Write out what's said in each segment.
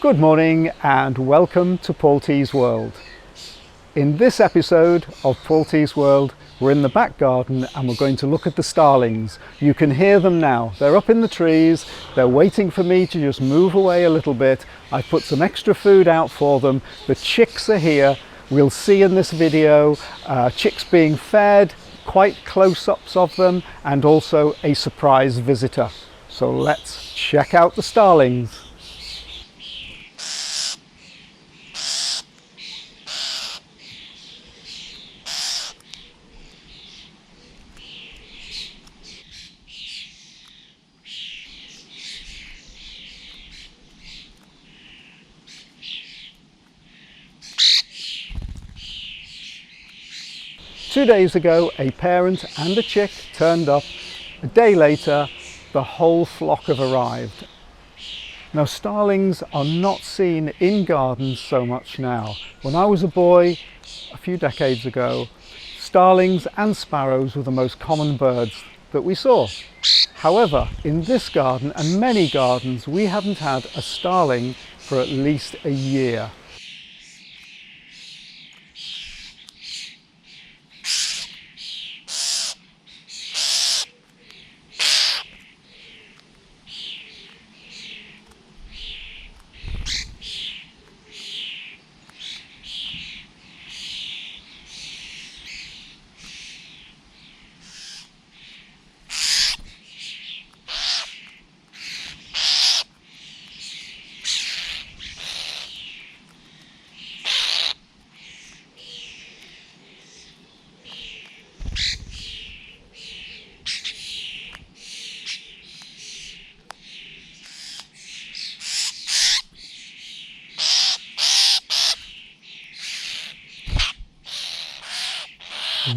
Good morning and welcome to Paul T's World. In this episode of Paul T's World, we're in the back garden and we're going to look at the starlings. You can hear them now. They're up in the trees. They're waiting for me to just move away a little bit. I've put some extra food out for them. The chicks are here. We'll see in this video chicks being fed, quite close-ups of them, and also a surprise visitor. So let's check out the starlings. 2 days ago, a parent and a chick turned up. A day later, the whole flock have arrived. Now, starlings are not seen in gardens so much now. When I was a boy, a few decades ago, starlings and sparrows were the most common birds that we saw. However, in this garden and many gardens, we haven't had a starling for at least a year.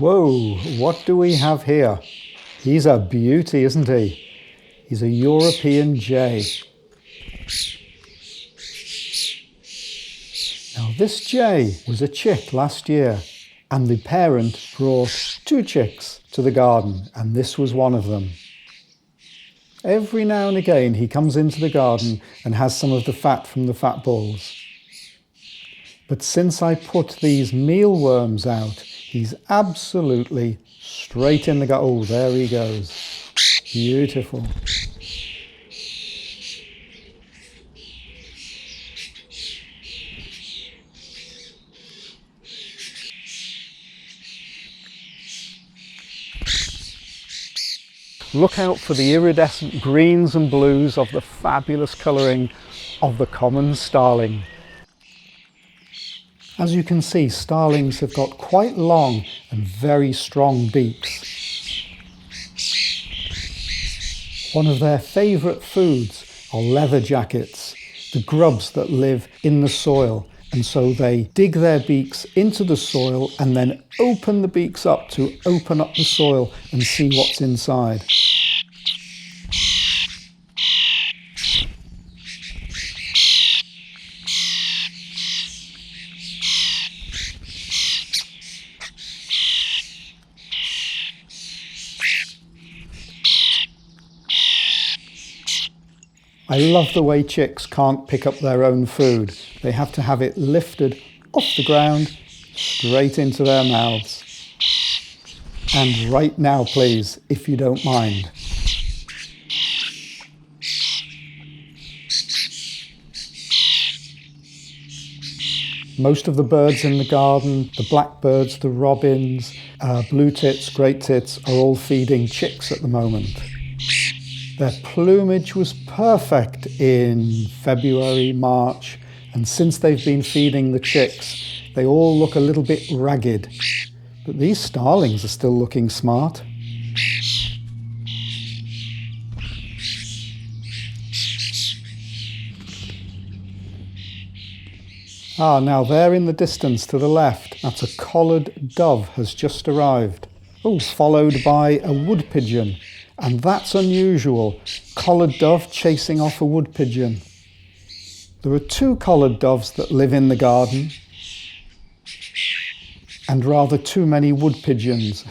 Whoa, what do we have here? He's a beauty, isn't he? He's a European jay. Now, this jay was a chick last year, and the parent brought 2 chicks to the garden, and this was one of them. Every now and again, he comes into the garden and has some of the fat from the fat balls. But since I put these mealworms out, he's absolutely straight in the garden. Oh, there he goes. Beautiful. Look out for the iridescent greens and blues of the fabulous colouring of the common starling. As you can see, starlings have got quite long and very strong beaks. One of their favourite foods are leather jackets, the grubs that live in the soil, and so they dig their beaks into the soil and then open the beaks up to open up the soil and see what's inside. I love the way chicks can't pick up their own food. They have to have it lifted off the ground, straight into their mouths. And right now, please, if you don't mind. Most of the birds in the garden, the blackbirds, the robins, blue tits, great tits, are all feeding chicks at the moment. Their plumage was perfect in February, March, and since they've been feeding the chicks, they all look a little bit ragged. But these starlings are still looking smart. Ah, now there in the distance to the left, that's a collared dove has just arrived. Oh, followed by a wood pigeon. And that's unusual, collared dove chasing off a wood pigeon. There are 2 collared doves that live in the garden, and rather too many wood pigeons.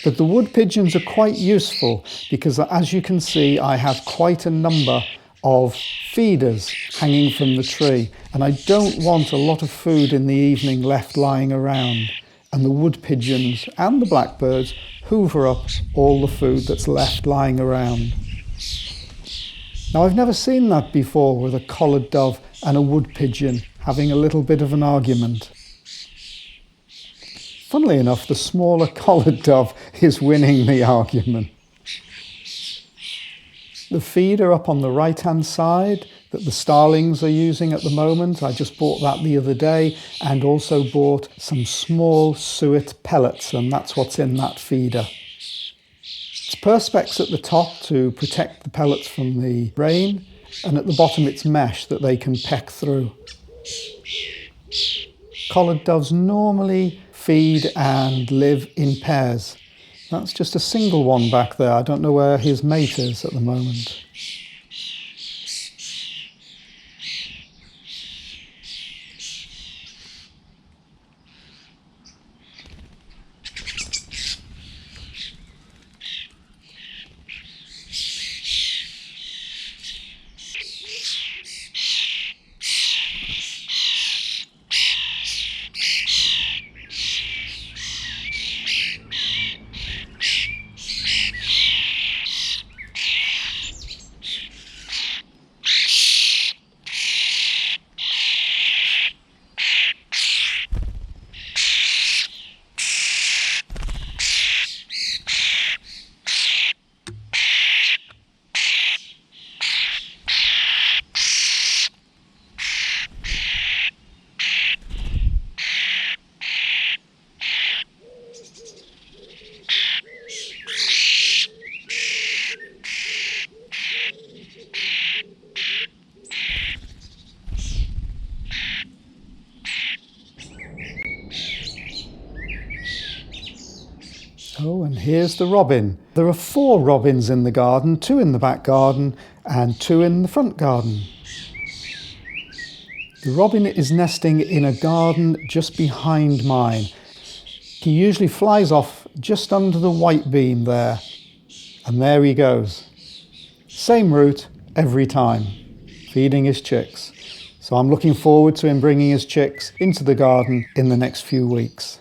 But the wood pigeons are quite useful because, as you can see, I have quite a number of feeders. hanging from the tree, and I don't want a lot of food in the evening left lying around, and the wood pigeons and the blackbirds hoover up all the food that's left lying around. Now, I've never seen that before, with a collared dove and a wood pigeon having a little bit of an argument. Funnily enough, the smaller collared dove is winning the argument. The feeder up on the right-hand side that the starlings are using at the moment, I just bought that the other day, and also bought some small suet pellets, and that's what's in that feeder. It's perspex at the top to protect the pellets from the rain, and at the bottom it's mesh that they can peck through. Collared doves normally feed and live in pairs. That's just a single one back there. I don't know where his mate is at the moment. Oh, and here's the robin. There are 4 robins in the garden, 2 in the back garden and 2 in the front garden. The robin is nesting in a garden just behind mine. He usually flies off just under the white beam there, and there he goes. Same route every time, feeding his chicks. So I'm looking forward to him bringing his chicks into the garden in the next few weeks.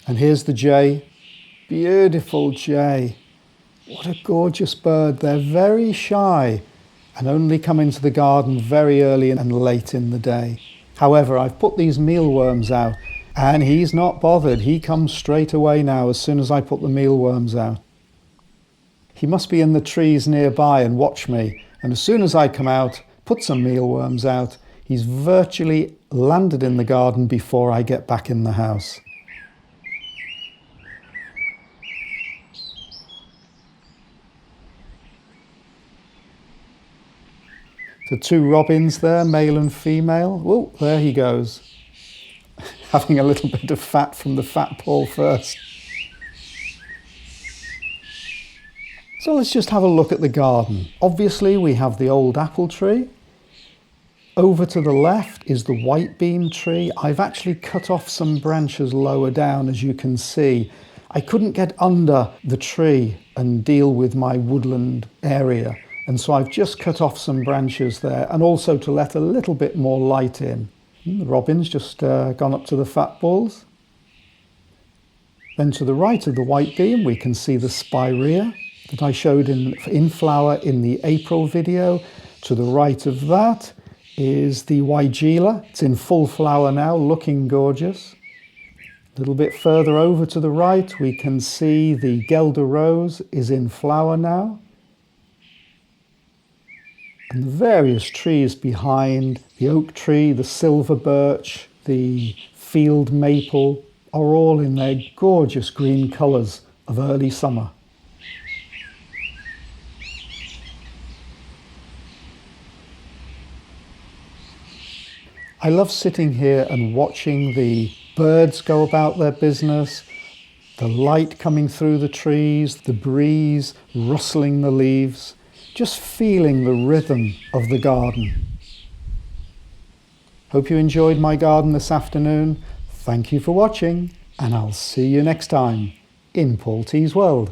And here's the jay. Beautiful jay. What a gorgeous bird. They're very shy and only come into the garden very early and late in the day. However, I've put these mealworms out and he's not bothered. He comes straight away now as soon as I put the mealworms out. He must be in the trees nearby and watch me. And as soon as I come out, put some mealworms out, he's virtually landed in the garden before I get back in the house. The 2 robins there, male and female. Oh, there he goes. Having a little bit of fat from the fat ball first. So let's just have a look at the garden. Obviously we have the old apple tree. Over to the left is the white beam tree. I've actually cut off some branches lower down, as you can see. I couldn't get under the tree and deal with my woodland area. And so I've just cut off some branches there, and also to let a little bit more light in. The robin's just gone up to the fat balls. Then to the right of the white beam, we can see the spirea that I showed in flower in the April video. To the right of that is the weigela. It's in full flower now, looking gorgeous. A little bit further over to the right, we can see the Guelder rose is in flower now. And the various trees behind, the oak tree, the silver birch, the field maple, are all in their gorgeous green colours of early summer. I love sitting here and watching the birds go about their business, The light coming through the trees, the breeze rustling the leaves, just feeling the rhythm of the garden. Hope you enjoyed my garden this afternoon. Thank you for watching, and I'll see you next time in Paul T's World.